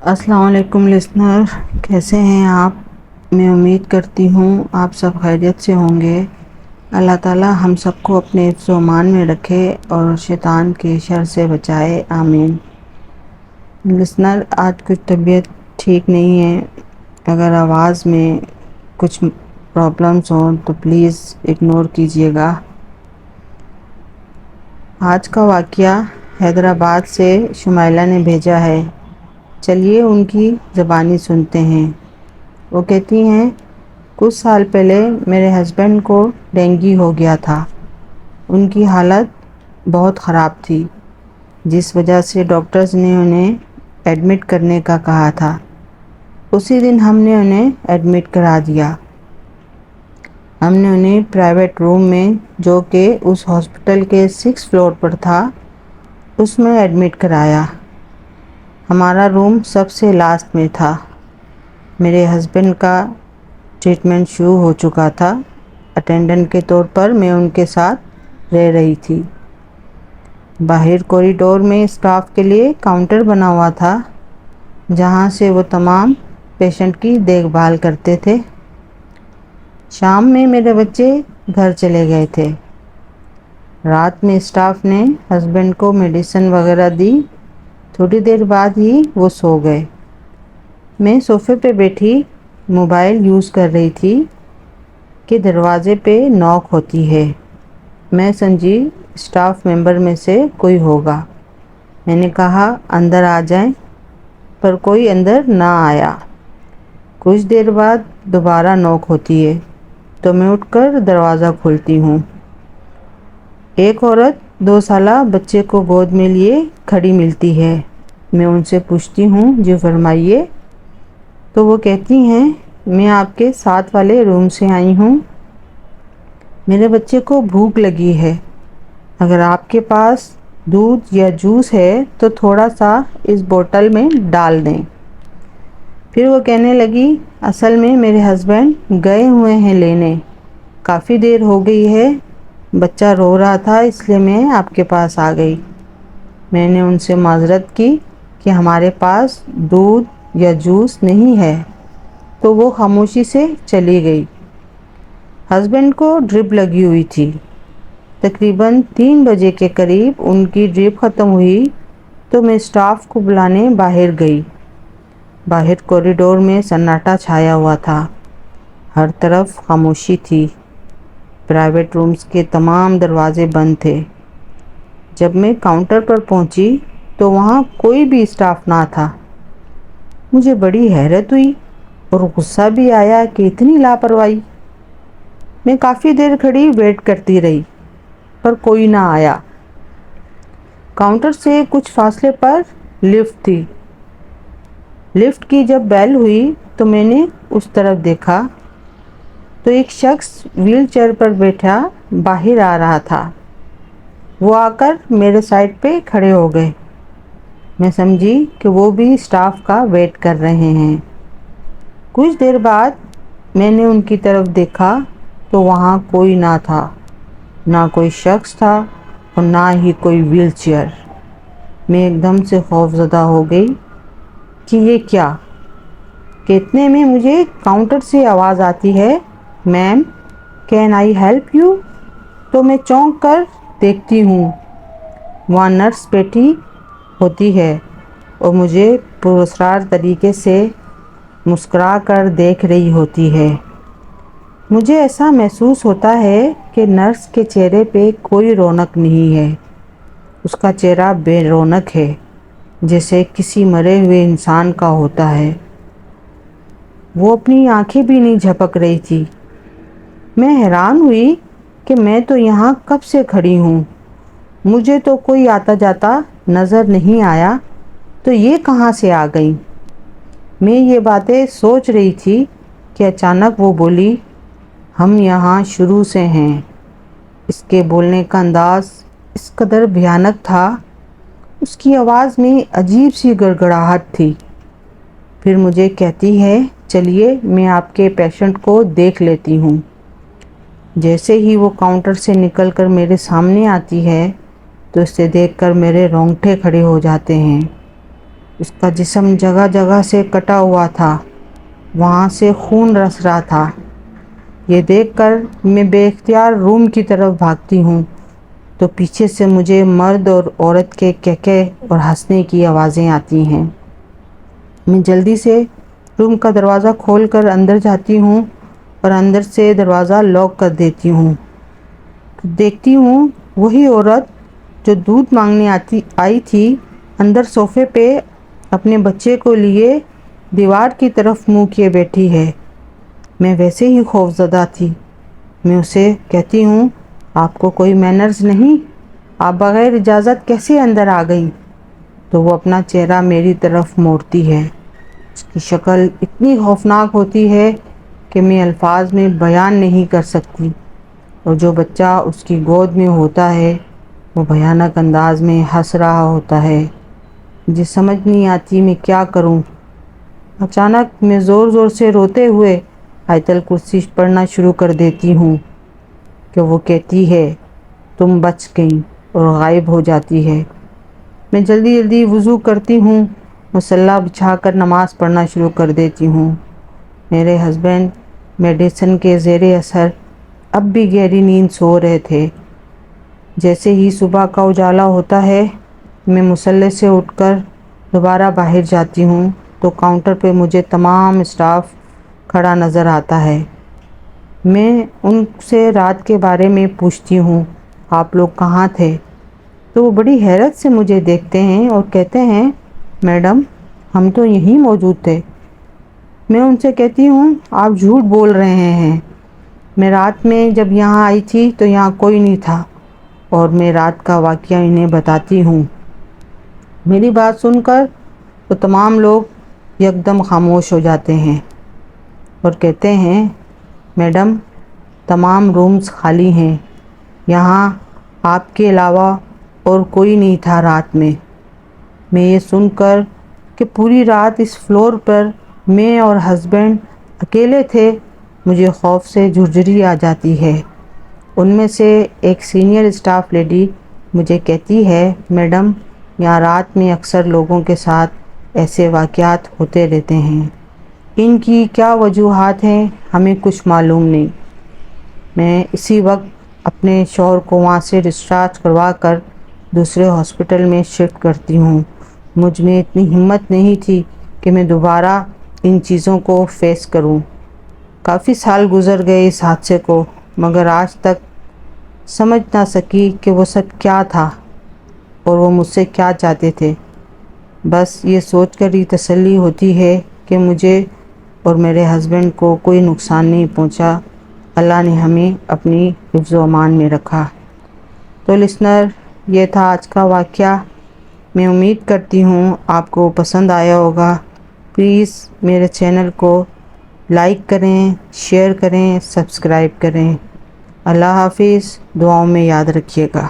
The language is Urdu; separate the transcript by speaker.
Speaker 1: السلام علیکم لسنر، کیسے ہیں آپ؟ میں امید کرتی ہوں آپ سب خیریت سے ہوں گے۔ اللہ تعالی ہم سب کو اپنے حفظ و امان میں رکھے اور شیطان کے شر سے بچائے، آمین۔ لسنر، آج کچھ طبیعت ٹھیک نہیں ہے۔ اگر آواز میں کچھ پرابلمس ہوں تو پلیز اگنور کیجیے گا۔ آج کا واقعہ حیدرآباد سے شمائلہ نے بھیجا ہے۔ چلیے ان کی زبانی سنتے ہیں۔ وہ کہتی ہیں، کچھ سال پہلے میرے ہسبینڈ کو ڈینگی ہو گیا تھا۔ ان کی حالت بہت خراب تھی، جس وجہ سے ڈاکٹرز نے انہیں ایڈمٹ کرنے کا کہا تھا۔ اسی دن ہم نے انہیں ایڈمٹ کرا دیا۔ ہم نے انہیں پرائیویٹ روم میں، جو کہ اس ہاسپٹل کے 6 فلور پر تھا، اس میں ایڈمٹ کرایا۔ ہمارا روم سب سے لاسٹ میں تھا۔ میرے ہسبینڈ کا ٹریٹمنٹ شروع ہو چکا تھا۔ اٹینڈنٹ کے طور پر میں ان کے ساتھ رہ رہی تھی۔ باہر کوریڈور میں اسٹاف کے لیے کاؤنٹر بنا ہوا تھا، جہاں سے وہ تمام پیشنٹ کی دیکھ بھال کرتے تھے۔ شام میں میرے بچے گھر چلے گئے تھے۔ رات میں اسٹاف نے ہسبینڈ کو میڈیسن وغیرہ دی۔ تھوڑی دیر بعد ہی وہ سو گئے۔ میں صوفے پہ بیٹھی موبائل یوز کر رہی تھی کہ دروازے پہ نوک ہوتی ہے۔ میں سمجھی اسٹاف ممبر میں سے کوئی ہوگا۔ میں نے کہا اندر آ جائیں، پر کوئی اندر نہ آیا۔ کچھ دیر بعد دوبارہ نوک ہوتی ہے تو میں اٹھ کر دروازہ کھولتی ہوں۔ ایک عورت 2 سالہ بچے کو گود میں لیے کھڑی ملتی ہے۔ میں ان سے پوچھتی ہوں، جی فرمائیے۔ تو وہ کہتی ہیں، میں آپ کے ساتھ والے روم سے آئی ہوں۔ میرے بچے کو بھوک لگی ہے۔ اگر آپ کے پاس دودھ یا جوس ہے تو تھوڑا سا اس بوتل میں ڈال دیں۔ پھر وہ کہنے لگی، اصل میں میرے ہسبینڈ گئے ہوئے ہیں لینے، کافی دیر ہو گئی ہے، بچہ رو رہا تھا اس لیے میں آپ کے پاس آ گئی۔ میں نے ان سے معذرت کی کہ ہمارے پاس دودھ یا جوس نہیں ہے، تو وہ خاموشی سے چلی گئی۔ ہسبینڈ کو ڈرپ لگی ہوئی تھی۔ تقریباً 3 بجے کے قریب ان کی ڈرپ ختم ہوئی تو میں اسٹاف کو بلانے باہر گئی۔ باہر کوریڈور میں سناٹا چھایا ہوا تھا۔ ہر طرف خاموشی تھی۔ پرائیویٹ رومز کے تمام دروازے بند تھے۔ جب میں کاؤنٹر پر پہنچی تو وہاں کوئی بھی اسٹاف نہ تھا۔ مجھے بڑی حیرت ہوئی اور غصہ بھی آیا کہ اتنی لاپرواہی۔ میں کافی دیر کھڑی ویٹ کرتی رہی، پر کوئی نہ آیا۔ کاؤنٹر سے کچھ فاصلے پر لفٹ تھی۔ لفٹ کی جب بیل ہوئی تو میں نے اس طرف دیکھا تو ایک شخص وہیل چیئر پر بیٹھا باہر آ رہا تھا۔ وہ آ کر میرے سائڈ پہ کھڑے ہو گئے۔ میں سمجھی کہ وہ بھی اسٹاف کا ویٹ کر رہے ہیں۔ کچھ دیر بعد میں نے ان کی طرف دیکھا تو وہاں کوئی نہ تھا، نہ کوئی شخص تھا اور نہ ہی کوئی وہیل چیئر۔ میں ایک دم سے خوف زدہ ہو گئی کہ یہ کیا؟ کہ اتنے میں مجھے کاؤنٹر سے آواز آتی ہے، میم کین آئی ہیلپ یو؟ تو میں چونک کر دیکھتی ہوں، وہاں نرس بیٹھی ہوتی ہے اور مجھے پراسرار طریقے سے مسکرا کر دیکھ رہی ہوتی ہے۔ مجھے ایسا محسوس ہوتا ہے کہ نرس کے چہرے پہ کوئی رونق نہیں ہے۔ اس کا چہرہ بے رونق ہے، جیسے کسی مرے ہوئے انسان کا ہوتا ہے۔ وہ اپنی آنکھیں بھی نہیں جھپک رہی تھی۔ میں حیران ہوئی کہ میں تو یہاں کب سے کھڑی ہوں، مجھے تو کوئی آتا جاتا نظر نہیں آیا، تو یہ کہاں سے آ گئی؟ میں یہ باتیں سوچ رہی تھی کہ اچانک وہ بولی، ہم یہاں شروع سے ہیں۔ اس کے بولنے کا انداز اس قدر بھیانک تھا، اس کی آواز میں عجیب سی گڑگڑاہٹ تھی۔ پھر مجھے کہتی ہے، چلیے میں آپ کے پیشنٹ کو دیکھ لیتی ہوں۔ جیسے ہی وہ کاؤنٹر سے نکل کر میرے سامنے آتی ہے تو اسے دیکھ کر میرے رونگٹے کھڑے ہو جاتے ہیں۔ اس کا جسم جگہ جگہ سے کٹا ہوا تھا، وہاں سے خون رس رہا تھا۔ یہ دیکھ کر میں بے اختیار روم کی طرف بھاگتی ہوں تو پیچھے سے مجھے مرد اور عورت کے کہکے اور ہنسنے کی آوازیں آتی ہیں۔ میں جلدی سے روم کا دروازہ کھول کر اندر جاتی ہوں اور اندر سے دروازہ لاک کر دیتی ہوں۔ دیکھتی ہوں وہی عورت جو دودھ مانگنے آئی تھی اندر صوفے پہ اپنے بچے کو لیے دیوار کی طرف منہ کیے بیٹھی ہے۔ میں ویسے ہی خوفزدہ تھی۔ میں اسے کہتی ہوں، آپ کو کوئی مینرز نہیں؟ آپ بغیر اجازت کیسے اندر آ گئی؟ تو وہ اپنا چہرہ میری طرف موڑتی ہے۔ اس کی شکل اتنی خوفناک ہوتی ہے کہ میں الفاظ میں بیان نہیں کر سکتی، اور جو بچہ اس کی گود میں ہوتا ہے وہ بھیانک انداز میں ہنس رہا ہوتا ہے۔ مجھے سمجھ نہیں آتی میں کیا کروں۔ اچانک میں زور زور سے روتے ہوئے آیت الکرسی پڑھنا شروع کر دیتی ہوں کہ وہ کہتی ہے تم بچ گئی اور غائب ہو جاتی ہے۔ میں جلدی جلدی وضو کرتی ہوں، مصلی بچھا کر نماز پڑھنا شروع کر دیتی ہوں۔ میرے ہسبینڈ میڈیسن کے زیر اثر اب بھی گہری نیند سو رہے تھے۔ جیسے ہی صبح کا اجالا ہوتا ہے میں مصلی سے اٹھ کر دوبارہ باہر جاتی ہوں تو کاؤنٹر پہ مجھے تمام اسٹاف کھڑا نظر آتا ہے۔ میں ان سے رات کے بارے میں پوچھتی ہوں، آپ لوگ کہاں تھے؟ تو وہ بڑی حیرت سے مجھے دیکھتے ہیں اور کہتے ہیں، میڈم ہم تو یہیں موجود تھے۔ میں ان سے کہتی ہوں، آپ جھوٹ بول رہے ہیں، میں رات میں جب یہاں آئی تھی تو یہاں کوئی نہیں تھا، اور میں رات کا واقعہ انہیں بتاتی ہوں۔ میری بات سن کر تو تمام لوگ یکدم خاموش ہو جاتے ہیں اور کہتے ہیں، میڈم تمام رومز خالی ہیں، یہاں آپ کے علاوہ اور کوئی نہیں تھا رات میں۔ میں یہ سن کر کہ پوری رات اس فلور پر میں اور ہسبینڈ اکیلے تھے مجھے خوف سے جھرجھری آ جاتی ہے۔ ان میں سے ایک سینئر اسٹاف لیڈی مجھے کہتی ہے، میڈم یہاں رات میں اکثر لوگوں کے ساتھ ایسے واقعات ہوتے رہتے ہیں، ان کی کیا وجوہات ہیں ہمیں کچھ معلوم نہیں۔ میں اسی وقت اپنے شوہر کو وہاں سے ڈسچارج کروا کر دوسرے ہاسپٹل میں شفٹ کرتی ہوں۔ مجھ میں اتنی ہمت نہیں تھی کہ میں دوبارہ ان چیزوں کو فیس کروں۔ کافی سال گزر گئے اس حادثے کو، مگر آج تک سمجھ نہ سکی کہ وہ سب کیا تھا اور وہ مجھ سے کیا چاہتے تھے۔ بس یہ سوچ کر ہی تسلی ہوتی ہے کہ مجھے اور میرے ہسبینڈ کو کوئی نقصان نہیں پہنچا، اللہ نے ہمیں اپنی حفظ و امان میں رکھا۔ تو لسنر، یہ تھا آج کا واقعہ۔ میں امید کرتی ہوں آپ کو پسند آیا ہوگا۔ پلیز میرے چینل کو لائک کریں، شیئر کریں، سبسکرائب کریں۔ اللہ حافظ، دعاؤں میں یاد رکھیے گا۔